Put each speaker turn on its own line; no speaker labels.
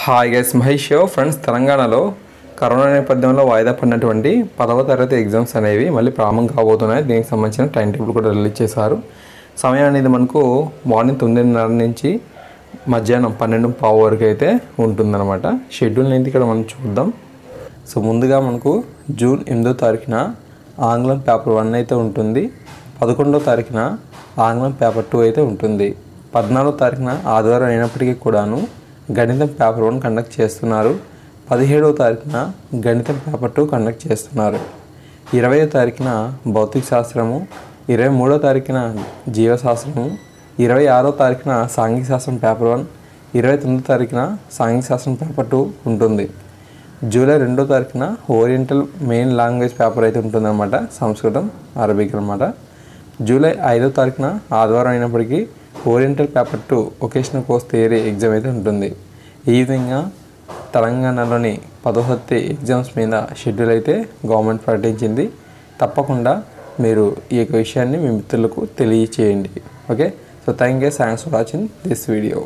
Hi guys, Mahesh friends. తెలంగాణలో corona నేపథ్యంలో వాయిదా పడినటువంటి 10వ తరగతి ఎగ్జామ్స్ అనేవి మళ్ళీ ప్రారంభం కాబోతున్నాయి. దీనికి సంబంధించిన టైం టేబుల్ కూడా రిలీజ్ చేశారు. సమయం అనేది మనకు మార్నింగ్ 9:30 నుంచి మధ్యాహ్నం 12:15 వరకు అయితే ఉంటుందన్నమాట. షెడ్యూల్ అనేది ఇక్కడ మనం చూద్దాం. సో ముందుగా మనకు జూన్ 8వ తారీఖున ఆంగ్లం పేపర్ 1 అయితే ఉంటుంది. 11వ తారీఖున ఆంగ్లం పేపర్ 2 అయితే ఉంటుంది. 14వ తారీఖున ఆదివారం అయినప్పటికీ కూడాను గణితం పేపర్ 1 కండక్ట్ చేస్తున్నారు. 17వ తారీఖున గణితం పేపర్ 2 కండక్ట్ చేస్తున్నారు. 20వ తారీఖున భౌతిక శాస్త్రము, 23వ తారీఖున జీవశాస్త్రము, 26వ తారీఖున సాంఘిక శాస్త్రం పేపర్ 1, 29వ తారీఖున సాంఘిక శాస్త్రం పేపర్ 2 ఉంటుంది. జూలై 2వ తారీఖున ఓరియంటల్ మెయిన్ లాంగ్వేజ్ పేపర్ అయితే ఉంటుందన్నమాట, సంస్కృతం అరబిక్ అనమాట. జూలై 5వ తారీఖున ఆదివారం అయినప్పటికీ oriental paper 2 vocational course theory exam అయితే ఉంటుంది. ఈ విధంగా తెలంగాణలోని 10వ తరగతి ఎగ్జామ్స్ మీద షెడ్యూల్ అయితే గవర్నమెంట్ ప్రకటించింది. తప్పకుండా మీరు ఈ యొక్క విషయాన్ని మీ మిత్రులకు తెలియచేయండి. Okay, so thanks for watching this video.